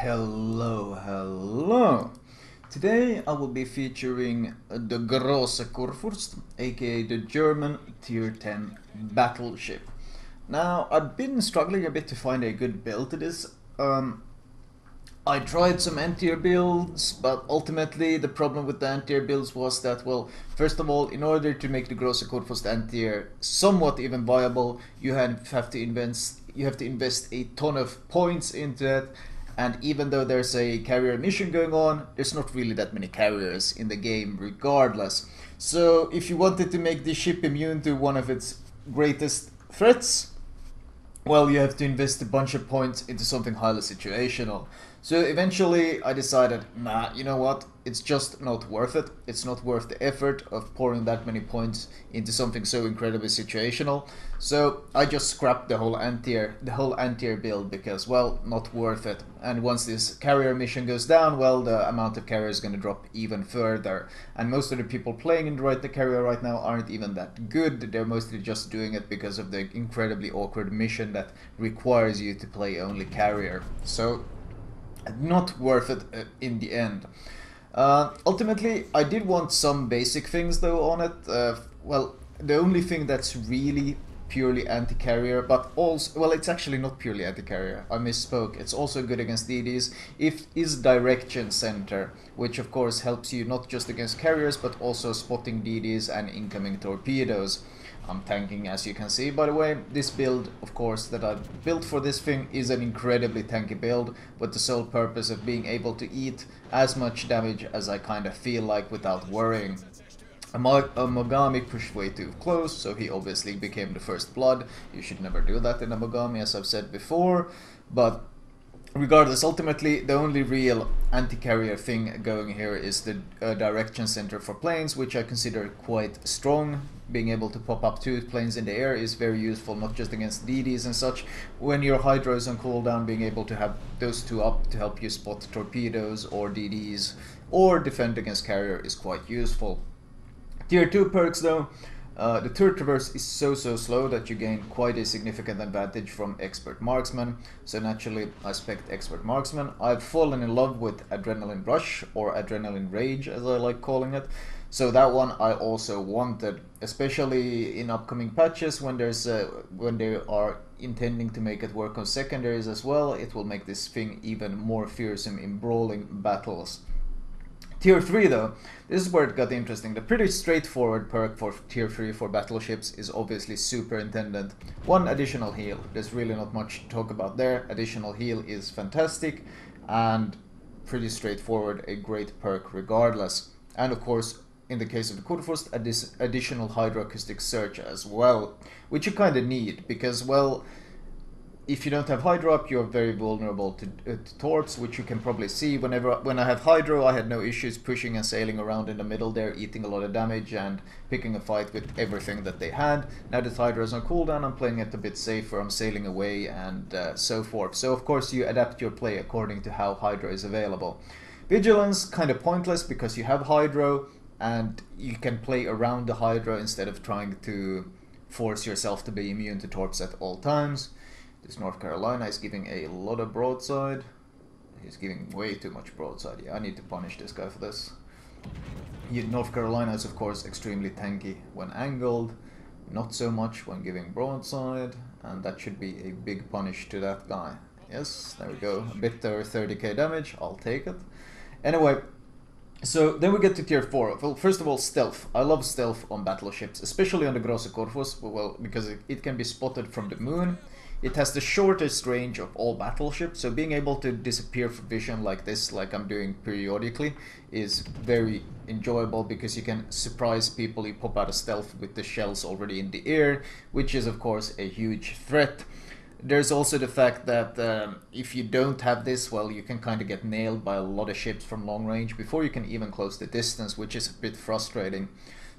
Hello. Today I will be featuring the Große Kurfürst, aka the German Tier 10 battleship. Now, I've been struggling a bit to find a good build to this. I tried some anti-air builds, but ultimately the problem with the anti-air builds was that, well, first of all, in order to make the Große Kurfürst anti-air somewhat even viable, you have to invest a ton of points into it. And even though there's a carrier mission going on, there's not really that many carriers in the game regardless. So if you wanted to make this ship immune to one of its greatest threats, well, you have to invest a bunch of points into something highly situational. So eventually I decided, nah, you know what, it's just not worth it. It's not worth the effort of pouring that many points into something so incredibly situational. So I just scrapped the whole anti-air build because, well, not worth it. And once this carrier mission goes down, well, the amount of carrier is going to drop even further. And most of the people playing in the carrier right now aren't even that good. They're mostly just doing it because of the incredibly awkward mission that requires you to play only carrier. So not worth it in the end. Ultimately, I did want some basic things though on it. Well, the only thing that's really purely anti-carrier, but also, well, it's actually not purely anti-carrier, I misspoke, it's also good against DDs, is direction center, which of course helps you not just against carriers, but also spotting DDs and incoming torpedoes. I'm tanking, as you can see, by the way. This build, of course, that I've built for this thing is an incredibly tanky build with the sole purpose of being able to eat as much damage as I kind of feel like without worrying. Mogami pushed way too close, so he obviously became the first blood. You should never do that in a Mogami, as I've said before, but regardless, ultimately, the only real anti-carrier thing going here is the direction center for planes, which I consider quite strong. Being able to pop up 2 planes in the air is very useful, not just against DDs and such. When your Hydra is on cooldown, being able to have those 2 up to help you spot torpedoes or DDs or defend against carrier is quite useful. Tier 2 perks though. The turret traverse is so slow that you gain quite a significant advantage from expert marksman, so naturally I spec expert marksman. I've fallen in love with adrenaline rush, or adrenaline rage as I like calling it, so that one I also wanted, especially in upcoming patches when they are intending to make it work on secondaries as well. It will make this thing even more fearsome in brawling battles. Tier 3 though, this is where it got interesting. The pretty straightforward perk for Tier 3 for battleships is obviously Superintendent. 1 additional heal, there's really not much to talk about there. Additional heal is fantastic and pretty straightforward, a great perk regardless. And of course, in the case of the Kurfürst, this additional hydroacoustic search as well, which you kind of need because, well, if you don't have Hydro up, you're very vulnerable to torps, which you can probably see. When I have Hydro, I had no issues pushing and sailing around in the middle there, eating a lot of damage and picking a fight with everything that they had. Now that Hydro is on cooldown, I'm playing it a bit safer, I'm sailing away and so forth. So of course you adapt your play according to how Hydro is available. Vigilance, kind of pointless because you have Hydro and you can play around the Hydro instead of trying to force yourself to be immune to torps at all times. This North Carolina is giving a lot of broadside. He's giving way too much broadside. Yeah, I need to punish this guy for this. North Carolina is of course extremely tanky when angled, not so much when giving broadside, and that should be a big punish to that guy. Yes, there we go. A bit over 30k damage, I'll take it. Anyway, so then we get to Tier 4. Well, first of all, stealth. I love stealth on battleships, especially on the Große Kurfürst, well, because it can be spotted from the moon. It has the shortest range of all battleships, so being able to disappear from vision like this, like I'm doing periodically, is very enjoyable because you can surprise people. You pop out of stealth with the shells already in the air, which is of course a huge threat. There's also the fact that if you don't have this, well, you can kind of get nailed by a lot of ships from long range before you can even close the distance, which is a bit frustrating.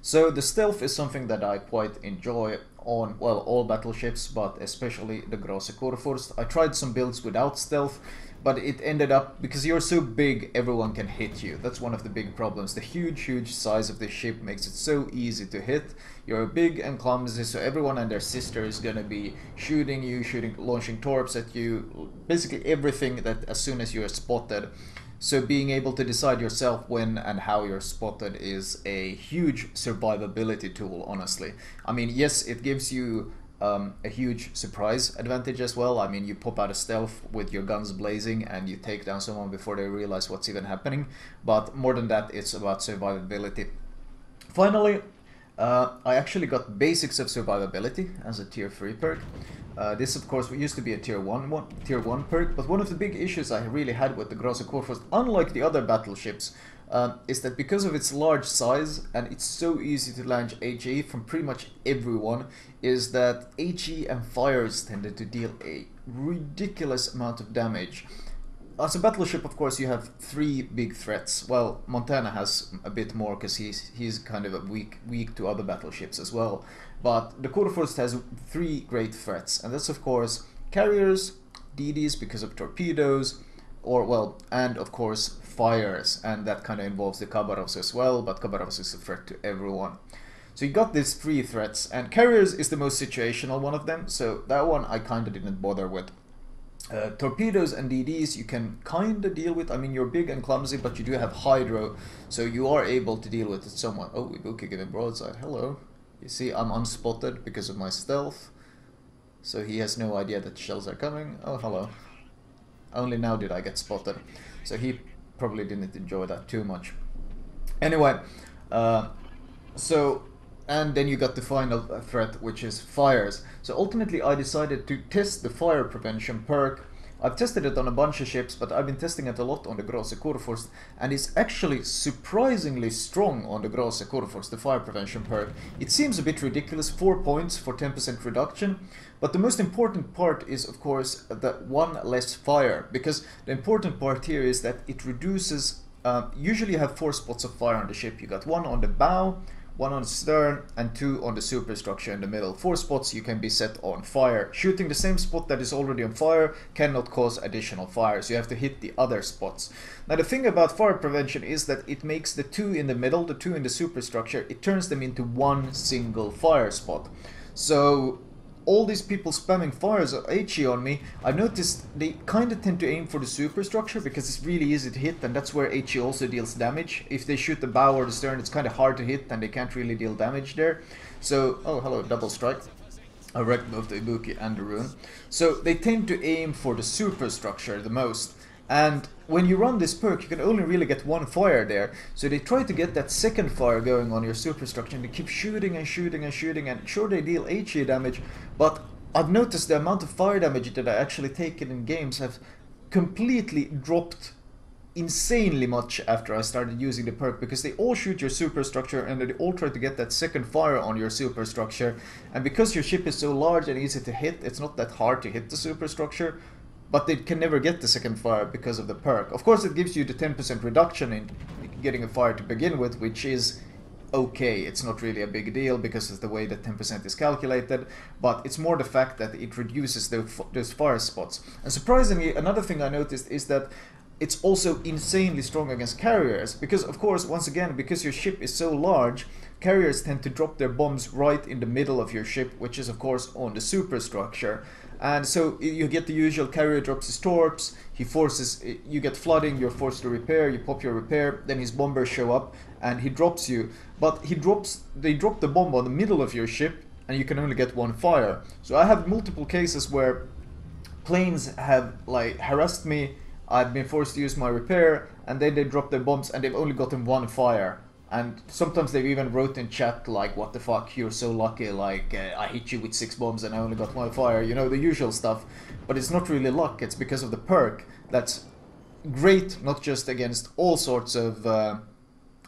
So the stealth is something that I quite enjoy on, well, all battleships, but especially the Große Kurfürst. I tried some builds without stealth, but it ended up, because you're so big, everyone can hit you. That's one of the big problems. The huge size of the ship makes it so easy to hit. You're big and clumsy, so everyone and their sister is gonna be shooting you, launching torps at you, basically everything that as soon as you are spotted. So being able to decide yourself when and how you're spotted is a huge survivability tool, honestly. I mean, yes, it gives you a huge surprise advantage as well. I mean, you pop out of stealth with your guns blazing and you take down someone before they realize what's even happening. But more than that, it's about survivability. Finally, I actually got Basics of Survivability as a tier 3 perk. This, of course, used to be a tier 1 perk, but one of the big issues I really had with the grosse Kurfürst, unlike the other battleships, is that because of its large size and it's so easy to launch HE from pretty much everyone, is that HE and fires tended to deal a ridiculous amount of damage. As a battleship, of course, you have 3 big threats. Well, Montana has a bit more because he's kind of a weak to other battleships as well. But the Kurfürst has 3 great threats, and that's of course carriers, DDs because of torpedoes, and of course fires, and that kind of involves the Khabarovsk as well. But Khabarovsk is a threat to everyone. So you got these 3 threats, and carriers is the most situational one of them. So that one I kind of didn't bother with. Torpedoes and DDs you can kind of deal with. I mean, you're big and clumsy, but you do have hydro, so you are able to deal with it somewhat. Oh, Ibuki getting broadside. Hello. You see, I'm unspotted because of my stealth, so he has no idea that shells are coming. Oh, hello. Only now did I get spotted, so he probably didn't enjoy that too much. Anyway, and then you got the final threat, which is fires. So ultimately I decided to test the fire prevention perk. I've tested it on a bunch of ships, but I've been testing it a lot on the grosse Kurfürst, and it's actually surprisingly strong on the grosse Kurfürst, the fire prevention perk. It seems a bit ridiculous, 4 points for 10% reduction, but the most important part is, of course, that 1 less fire, because the important part here is that it reduces, usually you have 4 spots of fire on the ship. You got 1 on the bow, 1 on the stern, and 2 on the superstructure in the middle. 4 spots you can be set on fire. Shooting the same spot that is already on fire cannot cause additional fire, so you have to hit the other spots. Now the thing about fire prevention is that it makes the 2 in the middle, the 2 in the superstructure, it turns them into 1 single fire spot. So all these people spamming fires of HE on me, I've noticed they kind of tend to aim for the superstructure because it's really easy to hit, and that's where HE also deals damage. If they shoot the bow or the stern, it's kind of hard to hit and they can't really deal damage there. So, oh hello, double strike. I wrecked both the Ibuki and the Rune. So they tend to aim for the superstructure the most. And when you run this perk, you can only really get 1 fire there. So they try to get that second fire going on your superstructure, and they keep shooting and shooting and shooting, and sure they deal HE damage, but I've noticed the amount of fire damage that I actually take in games have completely dropped insanely much after I started using the perk, because they all shoot your superstructure and they all try to get that second fire on your superstructure, and because your ship is so large and easy to hit, it's not that hard to hit the superstructure. But they can never get the second fire because of the perk. Of course, it gives you the 10% reduction in getting a fire to begin with, which is okay. It's not really a big deal because of the way that 10% is calculated, but it's more the fact that it reduces those fire spots. And surprisingly, another thing I noticed is that it's also insanely strong against carriers, because of course, once again, because your ship is so large, carriers tend to drop their bombs right in the middle of your ship, which is of course on the superstructure. And so you get the usual carrier drops his torps, you get flooding, you're forced to repair, you pop your repair, then his bombers show up and he drops you. But they drop the bomb on the middle of your ship and you can only get 1 fire. So I have multiple cases where planes have like harassed me, I've been forced to use my repair, and then they drop their bombs and they've only gotten 1 fire. And sometimes they've even wrote in chat like, what the fuck, you're so lucky, like I hit you with 6 bombs and I only got 1 fire, you know, the usual stuff. But it's not really luck, it's because of the perk that's great, not just against all sorts of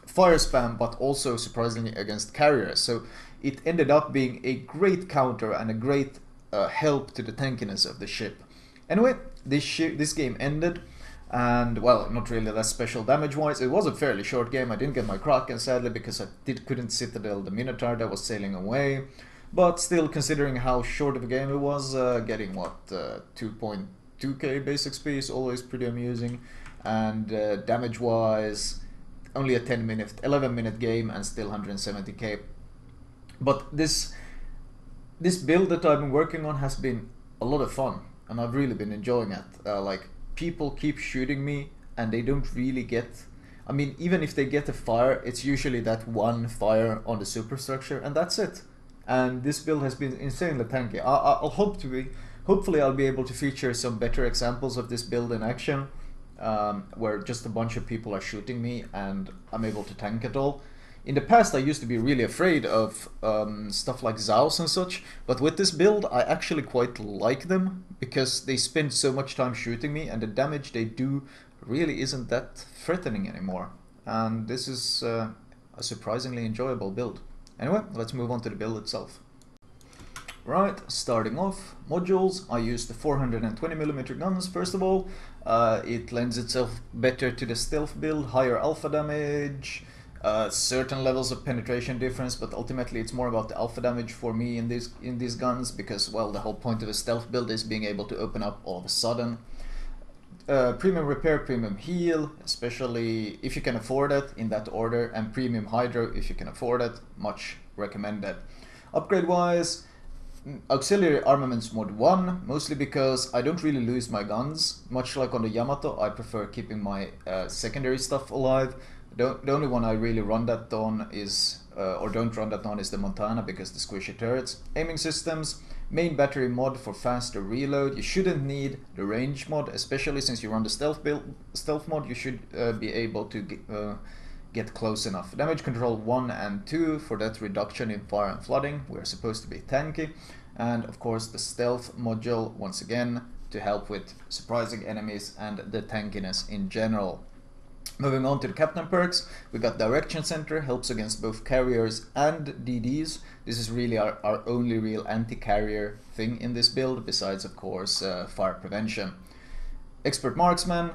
fire spam, but also surprisingly against carriers. So it ended up being a great counter and a great help to the tankiness of the ship. Anyway, this game ended. And well, not really that special damage wise. It was a fairly short game. I didn't get my Kraken sadly because I couldn't citadel the Minotaur that was sailing away. But still, considering how short of a game it was, getting what, 2.2 2k base XP is always pretty amusing, and damage wise only a 11 minute game and still 170k. But this build that I've been working on has been a lot of fun, and I've really been enjoying it. Like, people keep shooting me and they don't really get, I mean, even if they get a fire, it's usually that one fire on the superstructure and that's it. And this build has been insanely tanky. Hopefully I'll be able to feature some better examples of this build in action, where just a bunch of people are shooting me and I'm able to tank it all. In the past I used to be really afraid of stuff like Zaus and such, but with this build I actually quite like them, because they spend so much time shooting me and the damage they do really isn't that threatening anymore. And this is a surprisingly enjoyable build. Anyway, let's move on to the build itself. Right, starting off, modules. I use the 420mm guns first of all. It lends itself better to the stealth build, higher alpha damage, certain levels of penetration difference, but ultimately it's more about the alpha damage for me in these guns, because, well, the whole point of a stealth build is being able to open up all of a sudden. Premium repair, premium heal, especially if you can afford it, in that order, and premium hydro if you can afford it, much recommended. Upgrade wise, auxiliary armaments mod 1, mostly because I don't really lose my guns. Much like on the Yamato, I prefer keeping my secondary stuff alive. The only one I really run that on is, or don't run that on, is the Montana, because the squishy turrets. Aiming systems, main battery mod for faster reload. You shouldn't need the range mod, especially since you run the stealth mod. You should be able to get close enough. Damage control 1 and 2 for that reduction in fire and flooding. We're supposed to be tanky. And of course the stealth module, once again, to help with surprising enemies and the tankiness in general. Moving on to the captain perks, we got Direction Center, helps against both carriers and DDs. This is really our only real anti-carrier thing in this build, besides of course fire prevention. Expert Marksman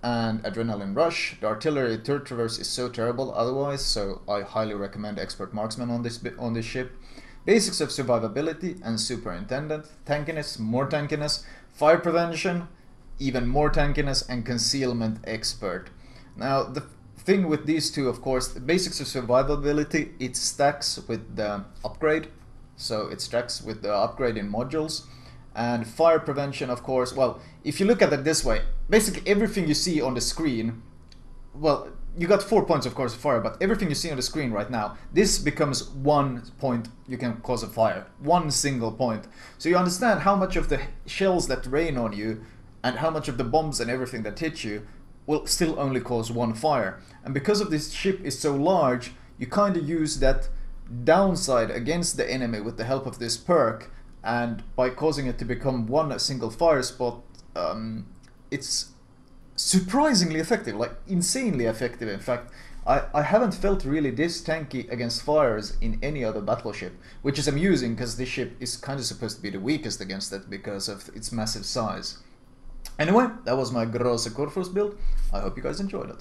and Adrenaline Rush. The artillery turret traverse is so terrible otherwise, so I highly recommend Expert Marksman on this ship. Basics of Survivability and Superintendent. Tankiness, more tankiness. Fire prevention, even more tankiness, and Concealment Expert. Now, the thing with these two, of course, the basics of survivability, it stacks with the upgrade. So it stacks with the upgrade in modules. And fire prevention, of course, well, if you look at it this way, basically everything you see on the screen, well, you got 4 points, of course, of fire, but everything you see on the screen right now, this becomes 1 point you can cause a fire. 1 single point. So you understand how much of the shells that rain on you and how much of the bombs and everything that hit you will still only cause 1 fire. And because of this ship is so large, you kind of use that downside against the enemy with the help of this perk, and by causing it to become 1 single fire spot, it's surprisingly effective, like insanely effective. In fact, I haven't felt really this tanky against fires in any other battleship, which is amusing because this ship is kind of supposed to be the weakest against it because of its massive size. Anyway, that was my Große Kurfürst build. I hope you guys enjoyed it.